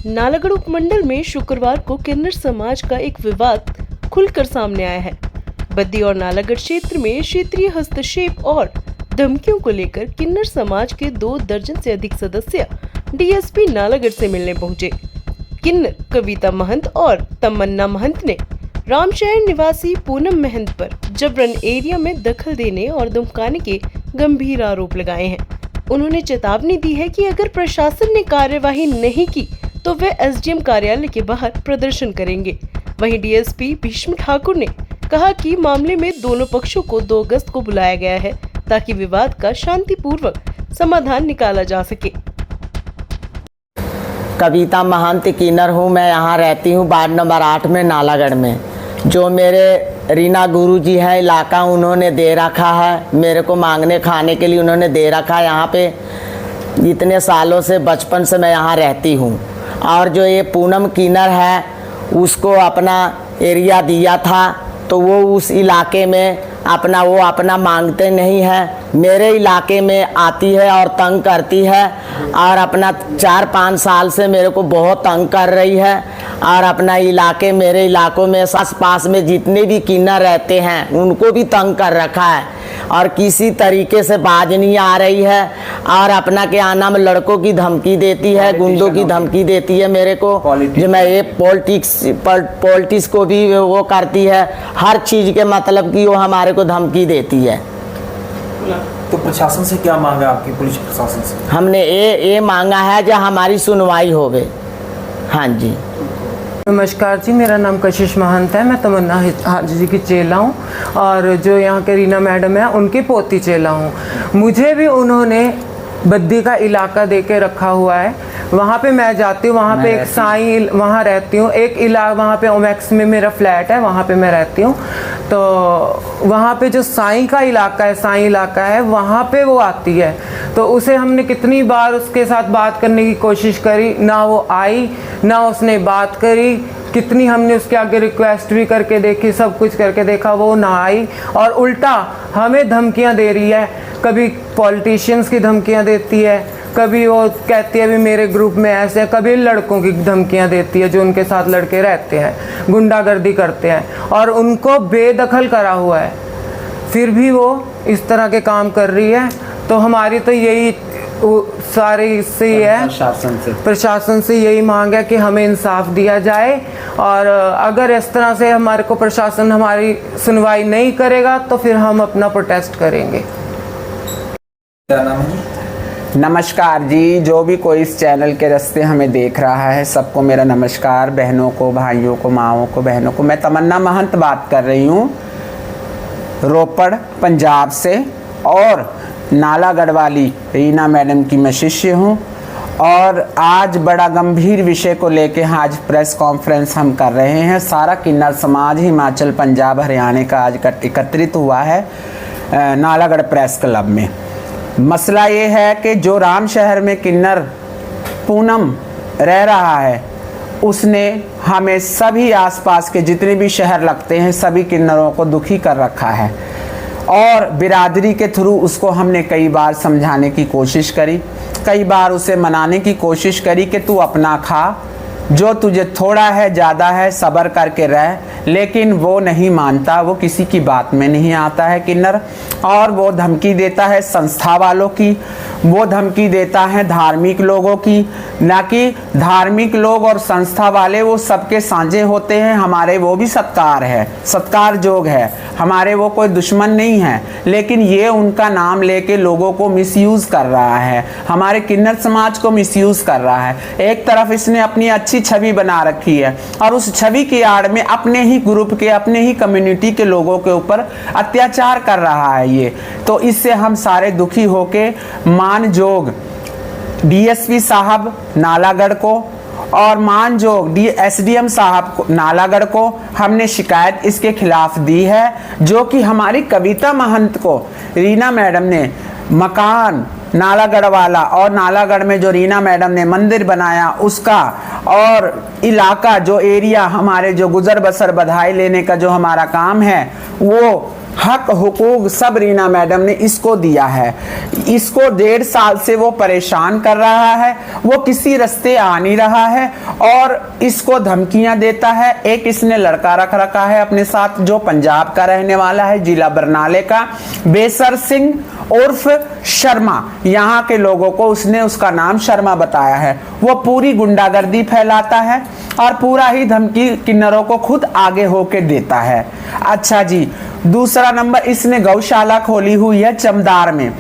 नालागढ़ उपमंडल में शुक्रवार को किन्नर समाज का एक विवाद खुलकर सामने आया है। बद्दी और नालागढ़ क्षेत्र में क्षेत्रीय हस्तक्षेप और धमकियों को लेकर किन्नर समाज के 2 दर्जन से अधिक सदस्य डीएसपी नालागढ़ से मिलने पहुंचे। किन्नर कविता महंत और तमन्ना महंत ने रामशहर निवासी पूनम महंत पर जबरन एरिया में दखल देने और धमकाने के गंभीर आरोप लगाए हैं। उन्होंने चेतावनी दी है कि अगर प्रशासन ने कार्यवाही नहीं की तो वे एसडीएम कार्यालय के बाहर प्रदर्शन करेंगे। वहीं डीएसपी भीष्म ठाकुर ने कहा कि मामले में दोनों पक्षों को 2 अगस्त को बुलाया गया है ताकि विवाद का शांतिपूर्वक समाधान निकाला जा सके। कविता महंत किन्नर हूँ। मैं यहाँ रहती हूँ वार्ड नंबर 8 में नालागढ़ में। जो मेरे रीना गुरुजी है इलाका उन्होंने दे रखा है, मेरे को मांगने खाने के लिए उन्होंने दे रखा है। यहाँ पे इतने सालों से बचपन से मैं यहाँ रहती हूँ। और जो ये पूनम किन्नर है उसको अपना एरिया दिया था तो वो उस इलाके में अपना मांगते नहीं है, मेरे इलाके में आती है और तंग करती है और अपना 4-5 साल से मेरे को बहुत तंग कर रही है। और अपना मेरे इलाकों में आस पास में जितने भी किन्नर रहते हैं उनको भी तंग कर रखा है और किसी तरीके से बाज नहीं आ रही है। और अपना क्या नाम लड़कों की धमकी देती है, गुंडों की धमकी देती है मेरे को, जो मैं ये पॉलिटिक्स को भी वो करती है, हर चीज़ के मतलब कि वो हमारे को धमकी देती है। तो प्रशासन से क्या मांगा आपकी? पुलिस प्रशासन से हमने ये मांगा है जो हमारी सुनवाई होवे। हाँ जी। नमस्कार जी, मेरा नाम कशिश महंत है। मैं तमन्ना हाजी जी की चेला हूँ और जो यहाँ के रीना मैडम है उनकी पोती चेला हूँ। मुझे भी उन्होंने बद्दी का इलाका दे के रखा हुआ है। वहाँ पे मैं जाती हूँ, वहाँ पे एक साईं वहाँ रहती हूँ, एक वहाँ पे ओमैक्स में मेरा फ्लैट है, वहाँ पे मैं रहती हूँ। तो वहाँ पे जो साईं का इलाका है वहाँ पे वो आती है। तो उसे हमने कितनी बार उसके साथ बात करने की कोशिश करी, ना वो आई ना उसने बात करी। कितनी हमने उसके आगे रिक्वेस्ट भी करके देखी, सब कुछ करके देखा, वो ना आई और उल्टा हमें धमकियाँ दे रही है। कभी पॉलिटिशियंस की धमकियाँ देती है, कभी वो कहती है भी मेरे ग्रुप में ऐसे है, कभी लड़कों की धमकियाँ देती है जो उनके साथ लड़के रहते हैं, गुंडागर्दी करते हैं और उनको बेदखल करा हुआ है, फिर भी वो इस तरह के काम कर रही है। तो हमारी तो यही सारी से है, प्रशासन से यही मांग है कि हमें इंसाफ दिया जाए और अगर इस तरह से हमारे को प्रशासन हमारी सुनवाई नहीं करेगा तो फिर हम अपना प्रोटेस्ट करेंगे। क्या नाम है? नमस्कार जी, जो भी कोई इस चैनल के रास्ते हमें देख रहा है सबको मेरा नमस्कार। बहनों को, भाइयों को, माँओं को, बहनों को। मैं तमन्ना महंत बात कर रही हूँ रोपड़ पंजाब से और नालागढ़ वाली रीना मैडम की मैं शिष्य हूँ। और आज बड़ा गंभीर विषय को लेके आज प्रेस कॉन्फ्रेंस हम कर रहे हैं। सारा किन्नर समाज हिमाचल, पंजाब, हरियाणा का आज एकत्रित हुआ है नालागढ़ प्रेस क्लब में। मसला ये है कि जो रामशहर में किन्नर पूनम रह रहा है उसने हमें सभी आसपास के जितने भी शहर लगते हैं सभी किन्नरों को दुखी कर रखा है और बिरादरी के थ्रू उसको हमने कई बार समझाने की कोशिश करी, कई बार उसे मनाने की कोशिश करी कि तू अपना खा, जो तुझे थोड़ा है ज़्यादा है सब्र करके रह, लेकिन वो नहीं मानता, वो किसी की बात में नहीं आता है किन्नर। और वो धमकी देता है संस्था वालों की, वो धमकी देता है धार्मिक लोगों की। ना कि धार्मिक लोग और संस्था वाले वो सबके साझे होते हैं, हमारे वो भी सत्कार जोग है, हमारे वो कोई दुश्मन नहीं है। लेकिन ये उनका नाम लेके लोगों को मिसयूज़ कर रहा है, हमारे किन्नर समाज को मिसयूज़ कर रहा है। एक तरफ इसने अपनी अच्छी छवि बना रखी है और उस छवि की आड़ में अपने ही ग्रुप के, अपने ही कम्युनिटी के लोगों के ऊपर अत्याचार कर रहा है ये। तो इससे हम सारे दुखी होके मानजोग डीएसपी साहब नालागढ़ को और मानजोग एसडीएम साहब को नालागढ़ को हमने शिकायत इसके खिलाफ दी है। जो कि हमारी कविता महंत को रीना मैडम ने मकान नालागढ़ वाला और नालागढ़ में जो रीना मैडम ने मंदिर बनाया उसका और इलाका जो एरिया हमारे जो गुजर बसर बधाई लेने का जो हमारा काम है वो हक हुकूक सब रीना मैडम ने इसको दिया है। इसको 1.5 साल से वो परेशान कर रहा है, वो किसी रास्ते आ नहीं रहा है और इसको धमकियां देता है। एक इसने लड़का रख रखा है अपने साथ जो पंजाब का रहने वाला है, जिला बरनाले का, बेसर सिंह उर्फ शर्मा। यहाँ के लोगों को उसने उसका नाम शर्मा बताया है। वो पूरी गुंडागर्दी फैलाता है और पूरा ही धमकी किन्नरों को खुद आगे होके देता है। अच्छा जी, दूसरा नंबर, इसने गौशाला खोली हुई है चमदार में।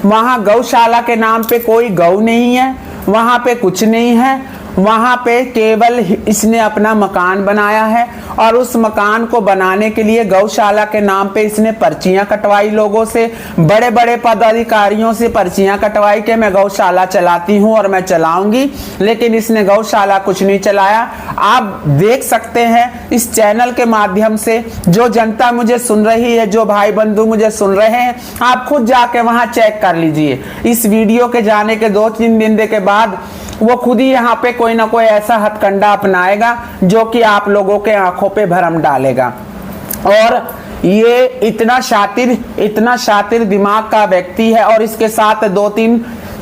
वहां गौशाला के नाम पे कोई गौ नहीं है, वहां पे कुछ नहीं है, वहां पे केवल इसने अपना मकान बनाया है और उस मकान को बनाने के लिए गौशाला के नाम पे इसने पर्चियां कटवाई लोगों से, बड़े बड़े पदाधिकारियों से पर्चियां कटवाई कि मैं गौशाला चलाती हूं और मैं चलाऊंगी, लेकिन इसने गौशाला कुछ नहीं चलाया। आप देख सकते हैं इस चैनल के माध्यम से, जो जनता मुझे सुन रही है, जो भाई बंधु मुझे सुन रहे हैं, आप खुद जाके वहां चेक कर लीजिए। इस वीडियो के जाने के 2-3 दिन के बाद वो खुद ही यहाँ पे कोई ना कोई ऐसा हथकंडा अपनाएगा जो कि आप लोगों के आंखों पे भरम डालेगा। और ये इतना शातिर दिमाग का व्यक्ति है और इसके साथ 2-3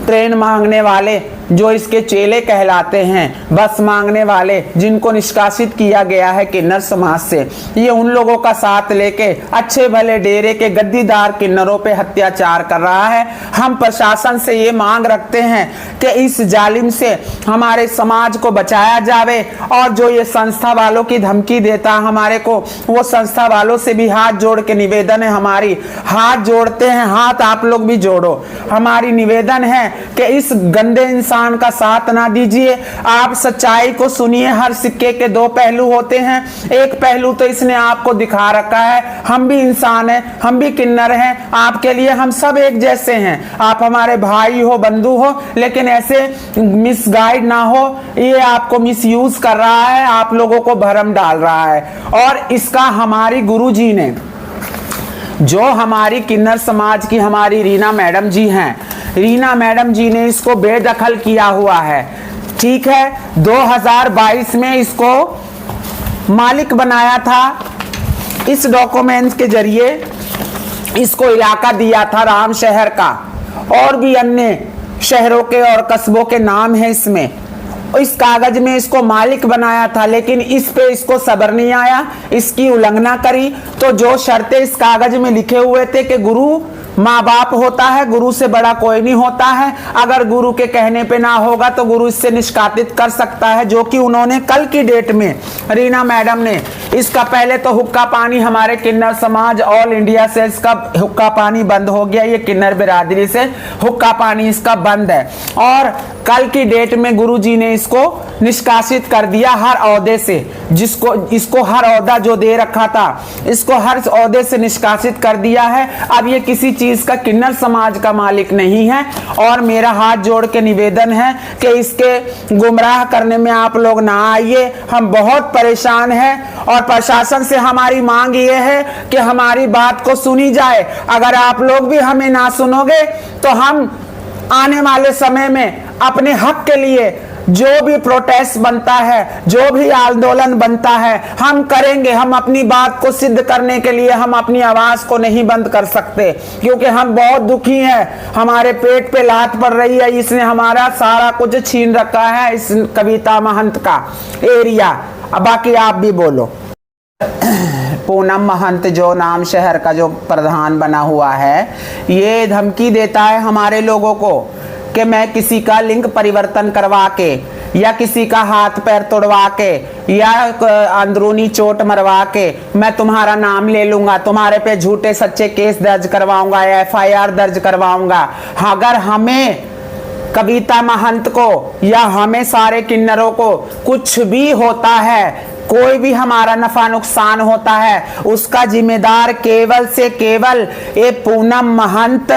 ट्रेन मांगने वाले जो इसके चेले कहलाते हैं, बस मांगने वाले, जिनको निष्कासित किया गया है किन्नर समाज से, ये उन लोगों का साथ लेके अच्छे भले डेरे के गद्दीदार किन्नरों पे अत्याचार कर रहा है। हम प्रशासन से ये मांग रखते हैं कि इस जालिम से हमारे समाज को बचाया जावे और जो ये संस्था वालों की धमकी देता हमारे को, वो संस्था वालों से भी हाथ जोड़ के निवेदन है हमारी, हाथ जोड़ते हैं, हाथ आप लोग भी जोड़ो। हमारी निवेदन है कि इस गंदे इंसान का साथ ना दीजिए। आप सच्चाई को सुनिए, हर सिक्के के 2 पहलू होते हैं। एक पहलू तो इसने आपको दिखा रखा है, हम भी इंसान हैं, हम भी किन्नर हैं, आपके लिए हम सब एक जैसे हैं, आप हमारे भाई हो, बंधु हो, लेकिन ऐसे मिसगाइड ना हो। ये आपको मिसयूज कर रहा है, आप लोगों को भरम डाल रहा है। और इसका हमारी गुरुजी ने, जो हमारी किन्नर समाज की हमारी रीना मैडम जी हैं, रीना मैडम जी ने इसको बेदखल किया हुआ है। ठीक है, 2022 में इसको मालिक बनाया था, इस डॉक्यूमेंट्स के जरिए इसको इलाका दिया था राम शहर का, और भी अन्य शहरों के और कस्बों के नाम है इसमें। इस कागज में इसको मालिक बनाया था, लेकिन इस पे इसको सब्र नहीं आया, इसकी उल्लंघना करी। तो जो शर्तें इस कागज में लिखे हुए थे कि गुरु माँ बाप होता है, गुरु से बड़ा कोई नहीं होता है, अगर गुरु के कहने पे ना होगा तो गुरु इससे निष्कासित कर सकता है, जो कि उन्होंने कल की डेट में रीना मैडम ने, इसका पहले तो हुक्का पानी हमारे किन्नर समाज ऑल इंडिया से इसका हुक्का पानी बंद हो गया, ये किन्नर बिरादरी से हुक्का पानी इसका बंद है, और कल की डेट में गुरुजी ने इसको निष्कासित कर दिया हर ओहदे से, जिसको इसको हर ओहदा जो दे रखा था इसको हर ओहदे से निष्कासित कर दिया है। अब ये किसी चीज का किन्नर समाज का मालिक नहीं है। और मेरा हाथ जोड़ के निवेदन है कि इसके गुमराह करने में आप लोग ना आइए, हम बहुत परेशान हैं और प्रशासन से हमारी मांग ये है कि हमारी बात को सुनी जाए। अगर आप लोग भी हमें ना सुनोगे तो हम आने वाले समय में अपने हक के लिए जो भी प्रोटेस्ट बनता है, जो भी आंदोलन बनता है, हम करेंगे। हम अपनी बात को सिद्ध करने के लिए हम अपनी आवाज को नहीं बंद कर सकते, क्योंकि हम बहुत दुखी हैं, हमारे पेट पे लात पड़ रही है, इसने हमारा सारा कुछ छीन रखा है, इस कविता महंत का एरिया। अब बाकी आप भी बोलो। पूनम महंत जो नाम शहर का जो प्रधान बना हुआ है, ये धमकी देता है हमारे लोगों को कि मैं किसी का लिंग परिवर्तन करवा के या किसी का हाथ पैर तोड़वा के या अंदरूनी चोट मरवा के मैं तुम्हारा नाम ले लूंगा, तुम्हारे पे झूठे सच्चे केस दर्ज करवाऊंगा या FIR दर्ज करवाऊंगा। अगर हमें कविता महंत को या हमें सारे किन्नरों को कुछ भी होता है, कोई भी हमारा नफा नुकसान होता है, उसका जिम्मेदार केवल से केवल ये पूनम महंत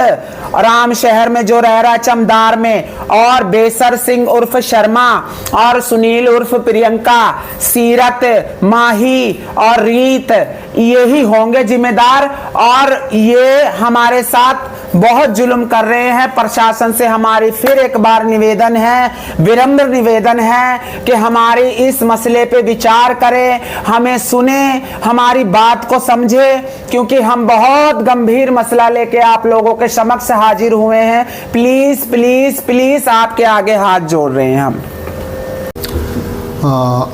राम शहर में जो रह रहा चमदार में, और बेसर सिंह उर्फ शर्मा और सुनील उर्फ प्रियंका, सीरत, माही और रीत, यही होंगे जिम्मेदार। और ये हमारे साथ बहुत जुल्म कर रहे हैं। प्रशासन से हमारी फिर एक बार निवेदन है, विनम्र निवेदन है कि हमारी इस मसले पे विचार करे, हमें सुने, हमारी बात को समझे, क्योंकि हम बहुत गंभीर मसला लेके आप लोगों के समक्ष हाजिर हुए हैं। प्लीज प्लीज प्लीज आपके आगे हाथ जोड़ रहे हैं हम।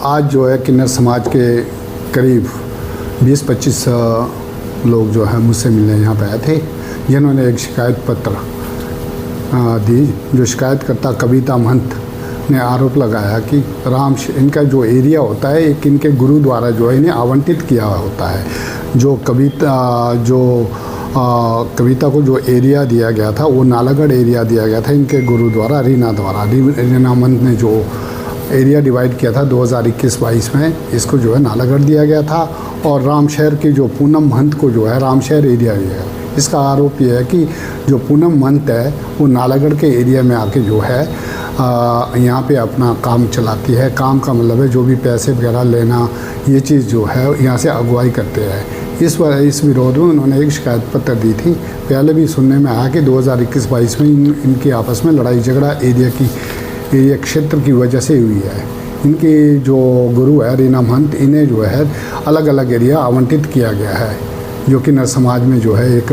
आज जो है किन्नर समाज के करीब 20-25 लोग जो है मुझसे मिलने यहाँ पे आए थे, जिन्होंने एक शिकायत पत्र दी। जो शिकायतकर्ता कविता महंत ने आरोप लगाया कि इनका जो एरिया होता है एक इनके गुरु द्वारा जो है इन्हें आवंटित किया होता है। जो कविता को जो एरिया दिया गया था वो नालागढ़ एरिया दिया गया था इनके गुरु द्वारा, रीना महंत ने जो एरिया डिवाइड किया था 2021-22 में, इसको जो है नालागढ़ दिया गया था। और रामशहर की जो पूनम महंत को जो है रामशहर एरिया दिया गया। इसका आरोप ये है कि जो पूनम महंत है वो नालागढ़ के एरिया में आके जो है यहाँ पे अपना काम चलाती है। काम का मतलब है जो भी पैसे वगैरह लेना, ये चीज़ जो है यहाँ से अगुवाई करते हैं। इस विरोध में उन्होंने एक शिकायत पत्र दी थी। पहले भी सुनने में आया कि 2021-22 में इनकी आपस में लड़ाई झगड़ा एरिया क्षेत्र की वजह से हुई है। इनकी जो गुरु है रीना महंत, इन्हें जो है अलग अलग एरिया आवंटित किया गया है, जो कि नर समाज में जो है एक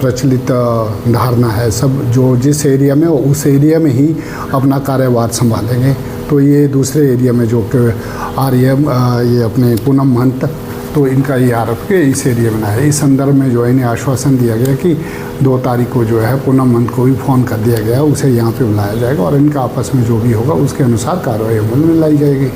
प्रचलित धारणा है। सब जो जिस एरिया में उस एरिया में ही अपना कार्यभार संभालेंगे। तो ये दूसरे एरिया में जो आ रही है ये अपने पूनम महंत, तो इनका ये आरोप है इस एरिया में ना है। इस संदर्भ में जो है इन्हें आश्वासन दिया गया कि 2 तारीख को जो है पूनम महंत को भी फ़ोन कर दिया गया, उसे यहाँ पे बुलाया जाएगा और इनका आपस में जो भी होगा उसके अनुसार कार्रवाई अमल में लाई जाएगी।